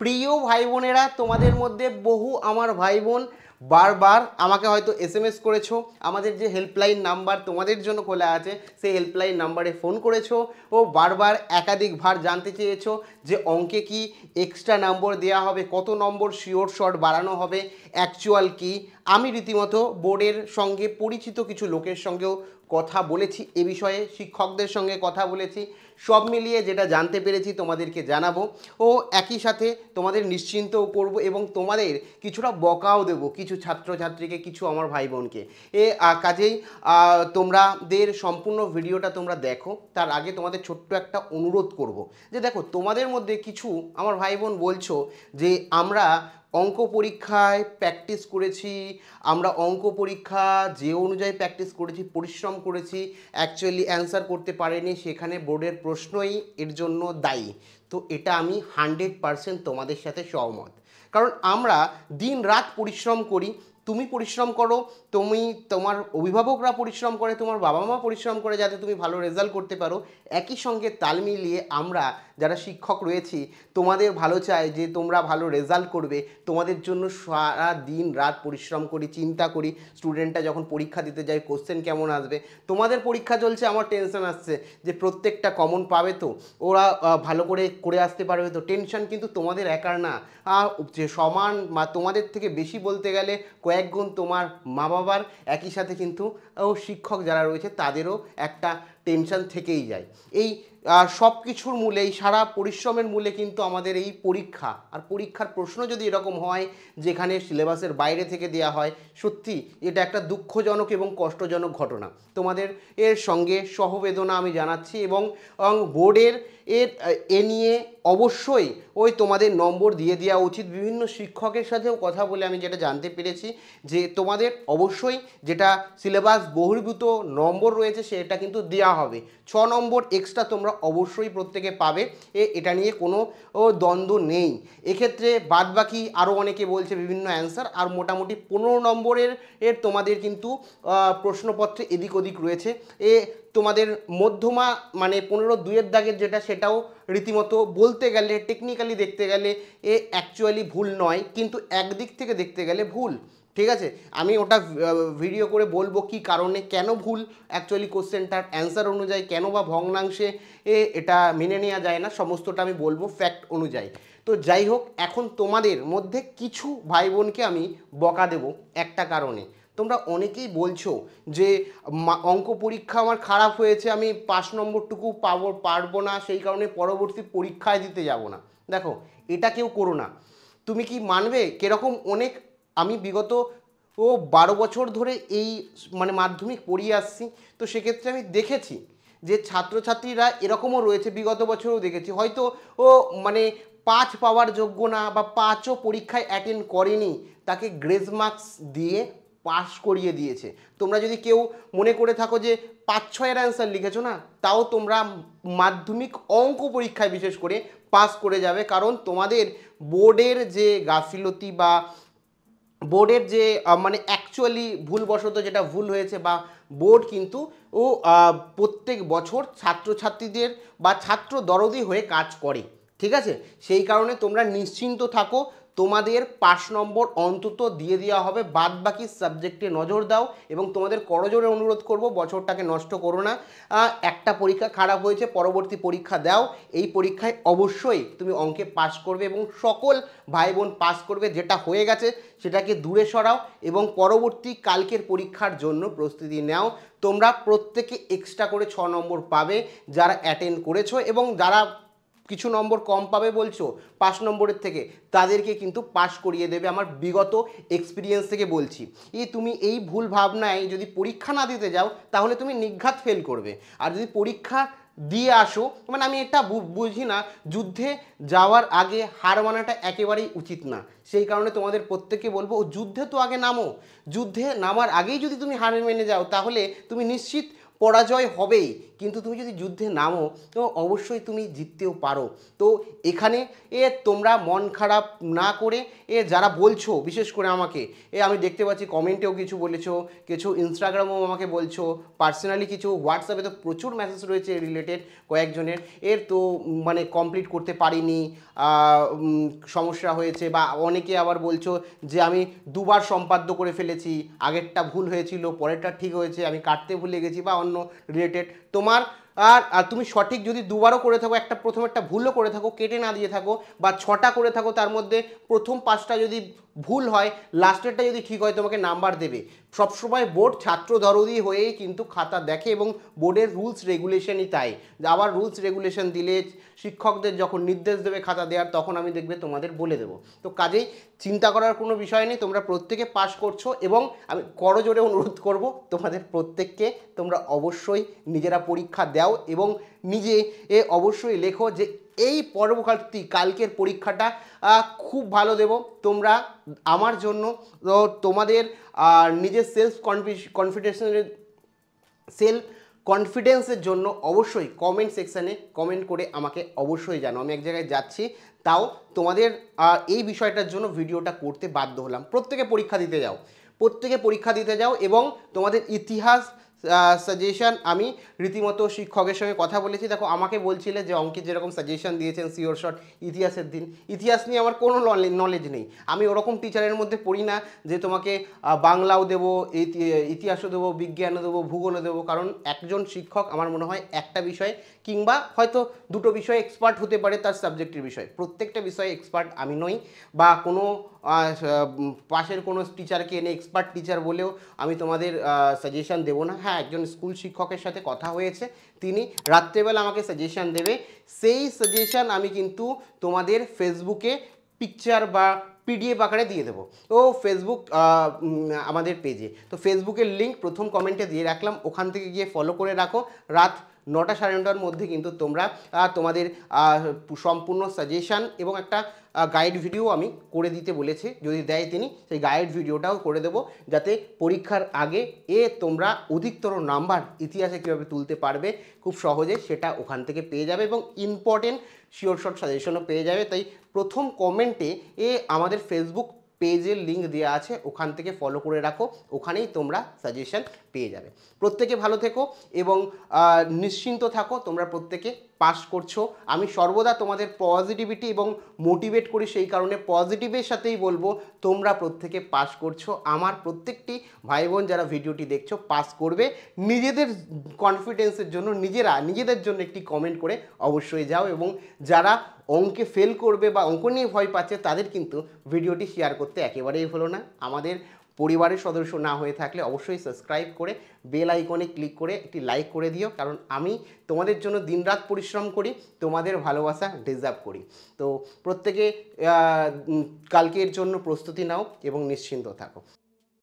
প্রিয় ভাই বোনেরা, তোমাদের মধ্যে বহু আমার ভাই বোন বারবার আমাকে হয়তো এসএমএস করেছো, আমাদের যে হেল্পলাইন নাম্বার তোমাদের জন্য খোলা আছে সেই হেল্পলাইন নাম্বারে ফোন করেছো ও বারবার একাধিকবার জানতে চেয়েছো যে অঙ্কে কি এক্সট্রা নম্বর দেওয়া হবে, কত নম্বর শিওর শর্ট বাড়ানো হবে, অ্যাকচুয়াল কি। আমি রীতিমতো বোর্ডের সঙ্গে পরিচিত কিছু লোকের সঙ্গেও কথা বলেছি, এ বিষয়ে শিক্ষকদের সঙ্গে কথা বলেছি, সব মিলিয়ে যেটা জানতে পেরেছি তোমাদেরকে জানাবো ও একই সাথে তোমাদের নিশ্চিন্তও করব এবং তোমাদের কিছুটা বকাও দেব কিছু ছাত্রছাত্রীকে, কিছু আমার ভাই বোনকে। কাজেই তোমাদের সম্পূর্ণ ভিডিওটা তোমরা দেখো। তার আগে তোমাদের ছোট্ট একটা অনুরোধ করব যে দেখো, তোমাদের মধ্যে কিছু আমার ভাই বোন বলছো যে আমরা অঙ্ক পরীক্ষায় প্র্যাকটিস করেছি, আমরা অঙ্ক পরীক্ষা যে অনুযায়ী প্র্যাকটিস করেছি, পরিশ্রম করেছি, অ্যাকচুয়ালি অ্যান্সার করতে পারিনি, সেখানে বোর্ডের প্রশ্নই এর জন্য দায়ী। তো এটা আমি 100% তোমাদের সাথে সহমত, কারণ আমরা দিন রাত পরিশ্রম করি। তুমি পরিশ্রম করো, তুমি, তোমার অভিভাবকরা পরিশ্রম করে, তোমার বাবা মা পরিশ্রম করে যাতে তুমি ভালো রেজাল্ট করতে পারো। একই সঙ্গে তাল মিলিয়ে আমরা যারা শিক্ষক রয়েছি তোমাদের ভালো চাই যে তোমরা ভালো রেজাল্ট করবে, তোমাদের জন্য সারা দিন রাত পরিশ্রম করি, চিন্তা করি। স্টুডেন্টরা যখন পরীক্ষা দিতে যায় কোশ্চেন কেমন আসবে, তোমাদের পরীক্ষা চলছে, আমার টেনশন আসছে যে প্রত্যেকটা কমন পাবে তো, ওরা ভালো করে করে আসতে পারবে তো। টেনশন কিন্তু তোমাদের একার না, যে সমান বা তোমাদের থেকে বেশি বলতে গেলে কয়েক গুণ তোমার মা বাবার, একই সাথে কিন্তু শিক্ষক যারা রয়েছে তাদেরও একটা টেনশন থেকেই যায়। এই সব কিছুর মূলে, এই সারা পরিশ্রমের মূলে কিন্তু আমাদের এই পরীক্ষা। আর পরীক্ষার প্রশ্ন যদি এরকম হয় যেখানে সিলেবাসের বাইরে থেকে দেওয়া হয়, সত্যি এটা একটা দুঃখজনক এবং কষ্টজনক ঘটনা। তোমাদের এর সঙ্গে সহবেদনা আমি জানাচ্ছি এবং বোর্ডের এ নিয়ে অবশ্যই ওই তোমাদের নম্বর দিয়ে দেওয়া উচিত। বিভিন্ন শিক্ষকের সাথেও কথা বলে আমি যেটা জানতে পেরেছি যে তোমাদের অবশ্যই যেটা সিলেবাস বহির্ভূত নম্বর রয়েছে সেটা কিন্তু দেওয়া হবে। 6 নম্বর এক্সট্রা তোমরা অবশ্যই প্রত্যেকে পাবে, এটা নিয়ে কোনো দ্বন্দ্ব নেই। এক্ষেত্রে বাদবাকি আরও অনেকে বলছে বিভিন্ন অ্যান্সার, আর মোটামুটি 15 নম্বরের তোমাদের কিন্তু প্রশ্নপত্রে এদিক ওদিক রয়েছে। তোমাদের মধ্যমা মানে 15-2 দাগের যেটা, সেটাও রীতিমতো বলতে গেলে টেকনিক্যালি দেখতে গেলে অ্যাকচুয়ালি ভুল নয়, কিন্তু একদিক থেকে দেখতে গেলে ভুল। ঠিক আছে, আমি ওটা ভিডিও করে বলবো কি কারণে কেন ভুল, অ্যাকচুয়ালি কোশ্চেনটার অ্যান্সার অনুযায়ী কেন বা ভগ্নাংশে এটা মেনে নেওয়া যায় না, সমস্তটা আমি বলবো ফ্যাক্ট অনুযায়ী। তো যাই হোক, এখন তোমাদের মধ্যে কিছু ভাই বোনকে আমি বকা দেব একটা কারণে। তোমরা অনেকেই বলছো যে অঙ্ক পরীক্ষা আমার খারাপ হয়েছে, আমি 5 নম্বরটুকু পারবো না, সেই কারণে পরবর্তী পরীক্ষায় দিতে যাব না। দেখো, এটা কেউ করো না। তুমি কি মানবে কিরকম অনেক, আমি বিগত 12 বছর ধরে এই মানে মাধ্যমিক পড়িয়ে আসছি, তো সেক্ষেত্রে আমি দেখেছি যে ছাত্রছাত্রীরা এরকমও রয়েছে, বিগত বছরেও দেখেছি হয়তো মানে 5 পাওয়ার যোগ্য না বা 5ও পরীক্ষায় অ্যাটেন্ড করেনি, তাকে গ্রেস মার্কস দিয়ে পাস করিয়ে দিয়েছে। তোমরা যদি কেউ মনে করে থাকো যে 5-6-এর অ্যান্সার লিখেছো না, তাও তোমরা মাধ্যমিক অঙ্ক পরীক্ষায় বিশেষ করে পাস করে যাবে, কারণ তোমাদের বোর্ডের যে গাফিলতি বা বোর্ডের যে মানে অ্যাকচুয়ালি ভুলবশত যেটা ভুল হয়েছে, বা বোর্ড কিন্তু প্রত্যেক বছর ছাত্রছাত্রীদের বা ছাত্র দরদি হয়ে কাজ করে। ঠিক আছে, সেই কারণে তোমরা নিশ্চিন্ত থাকো, তোমাদের 5 নম্বর অন্তত দিয়ে দেওয়া হবে। বাদ বাকি সাবজেক্টে নজর দাও এবং তোমাদের করজোরে অনুরোধ করব বছরটাকে নষ্ট করো না। একটা পরীক্ষা খারাপ হয়েছে, পরবর্তী পরীক্ষা দাও, এই পরীক্ষায় অবশ্যই তুমি অঙ্কে পাস করবে এবং সকল ভাই বোন পাস করবে। যেটা হয়ে গেছে সেটাকে দূরে সরাও এবং পরবর্তী কালকের পরীক্ষার জন্য প্রস্তুতি নাও। তোমরা প্রত্যেকে এক্সট্রা করে 6 নম্বর পাবে যারা অ্যাটেন্ড করেছো, এবং যারা কিছু নম্বর কম পাবে বলছো 5 নম্বরের থেকে, তাদেরকে কিন্তু পাস করিয়ে দেবে। আমার বিগত এক্সপিরিয়েন্স থেকে বলছি, তুমি এই ভুল ভাবনায় যদি পরীক্ষা না দিতে যাও তাহলে তুমি নিঘাত ফেল করবে। আর যদি পরীক্ষা দিয়ে আসো, মানে আমি এটা বুঝি না, যুদ্ধে যাওয়ার আগে হার মানাটা একেবারেই উচিত না। সেই কারণে তোমাদের প্রত্যেককে বলবো, যুদ্ধে তো আগে নামো, যুদ্ধে নামার আগেই যদি তুমি হার মেনে যাও তাহলে তুমি নিশ্চিত পরাজয় হবেই, কিন্তু তুমি যদি যুদ্ধে নামো তো অবশ্যই তুমি জিততেও পারো। তো এখানে তোমরা মন খারাপ না করে যারা বলছো, বিশেষ করে আমাকে আমি দেখতে পাচ্ছি কমেন্টেও কিছু বলেছো, কিছু ইনস্টাগ্রামেও আমাকে বলছো, পার্সোনালি কিছু হোয়াটসঅ্যাপে তো প্রচুর মেসেজ রয়েছে রিলেটেড কয়েকজনের, তো মানে কমপ্লিট করতে পারিনি, সমস্যা হয়েছে, বা অনেকে আবার বলছো যে আমি দুবার সম্পাদ্য করে ফেলেছি, আগেরটা ভুল হয়েছিল, পরেরটা ঠিক হয়েছে, আমি কাটতে ভুলে গেছি, বা অন্য রিলেটেড তোমার। আর তুমি সঠিক যদি দুবারও করে থাকো, প্রথম একটা ভুলও করে থাকো, কেটে না দিয়ে থাকো, বা 6টা করে থাকো, তার মধ্যে প্রথম 5টা যদি ভুল হয়, লাস্টেরটা যদি ঠিক হয়, তোমাকে নাম্বার দেবে। সবসময় বোর্ড ছাত্র দরদি হয়েই কিন্তু খাতা দেখে, এবং বোর্ডের রুলস রেগুলেশনই তাই। আবার রুলস রেগুলেশন দিলে শিক্ষকদের যখন নির্দেশ দেবে খাতা দেওয়ার, তখন আমি দেখবে তোমাদের বলে দেবো। তো কাজেই চিন্তা করার কোনো বিষয় নেই, তোমরা প্রত্যেকে পাস করছো, এবং আমি করজোরে অনুরোধ করব তোমাদের প্রত্যেককে, তোমরা অবশ্যই নিজেরা পরীক্ষা দাও, এবং নিজে অবশ্যই লেখো যে এই পরবর্তী কালকের পরীক্ষাটা খুব ভালো দেব। তোমরা আমার জন্য তোমাদের নিজের কনফিডেন্সের জন্য অবশ্যই কমেন্ট সেকশানে কমেন্ট করে আমাকে অবশ্যই জানো। আমি এক জায়গায় যাচ্ছি, তাও তোমাদের এই বিষয়টার জন্য ভিডিওটা করতে বাধ্য হলাম। প্রত্যেকে পরীক্ষা দিতে যাও, প্রত্যেকে পরীক্ষা দিতে যাও, এবং তোমাদের ইতিহাস সাজেশন আমি রীতিমতো শিক্ষকের সঙ্গে কথা বলেছি। দেখো, আমাকে বলছিলে যে অঙ্কিত যেরকম সাজেশন দিয়েছেন শিওর শট ইতিহাসের দিন, ইতিহাস নিয়ে আমার কোনো নলেজ নেই, আমি ওরকম টিচারের মধ্যে পড়ি না যে তোমাকে বাংলাও দেবো, ইতিহাসও দেবো, বিজ্ঞানও দেবো, ভূগোলও দেবো। কারণ একজন শিক্ষক আমার মনে হয় একটা বিষয়ে কিংবা হয়তো দুটো বিষয়ে এক্সপার্ট হতে পারে তার সাবজেক্টের বিষয়, প্রত্যেকটা বিষয়ে এক্সপার্ট আমি নই, বা কোনো পাশের কোনো টিচারকে এনে এক্সপার্ট টিচার বলেও আমি তোমাদের সাজেশন দেবো না। হ্যাঁ, একজন স্কুল শিক্ষকের সাথে কথা হয়েছে, তিনি রাত্রেবেলা আমাকে সাজেশন দেবে, সেই সাজেশন আমি কিন্তু তোমাদের ফেসবুকে পিকচার বা পিডিএফ আকারে দিয়ে দেবো। ও ফেসবুক আমাদের পেজে, তো ফেসবুকের লিঙ্ক প্রথম কমেন্টে দিয়ে রাখলাম, ওখান থেকে গিয়ে ফলো করে রাখো। রাত 9টা সাড়ে 9টার মধ্যে কিন্তু তোমরা তোমাদের সম্পূর্ণ সাজেশান এবং একটা গাইড ভিডিও আমি করে দিতে বলেছি, যদি দেয় তিনি, সেই গাইড ভিডিওটাও করে দেবো, যাতে পরীক্ষার আগে তোমরা অধিকতর নাম্বার ইতিহাসে কীভাবে তুলতে পারবে খুব সহজে সেটা ওখান থেকে পেয়ে যাবে, এবং ইম্পর্টেন্ট শিওর শর্ট সাজেশনও পেয়ে যাবে। তাই প্রথম কমেন্টে আমাদের ফেসবুক পেজের লিঙ্ক দেওয়া আছে, ওখান থেকে ফলো করে রাখো, ওখানেই তোমরা সাজেশন পেয়ে যাবে। প্রত্যেকে ভালো থেকো এবং নিশ্চিন্ত থাকো, তোমরা প্রত্যেকে পাস করছো। আমি সর্বদা তোমাদের পজিটিভিটি এবং মোটিভেট করি, সেই কারণে পজিটিভের সাথেই বলবো তোমরা প্রত্যেকে পাস করছো। আমার প্রত্যেকটি ভাই বোন যারা ভিডিওটি দেখছো পাস করবে, নিজেদের কনফিডেন্সের জন্য নিজেদের জন্য একটি কমেন্ট করে অবশ্যই যাও, এবং যারা অঙ্কে ফেল করবে বা অঙ্ক নিয়ে ভয় পাচ্ছে তাদের কিন্তু ভিডিওটি শেয়ার করতে একেবারেই হলো না। আমাদের পরিবারের সদস্য না হয়ে থাকলে অবশ্যই সাবস্ক্রাইব করে বেল আইকনে ক্লিক করে একটি লাইক করে দিও, কারণ আমি তোমাদের জন্য দিনরাত পরিশ্রম করি, তোমাদের ভালোবাসা ডিজার্ভ করি। তো প্রত্যেকে কালকের জন্য প্রস্তুতি নাও এবং নিশ্চিন্ত থাকো।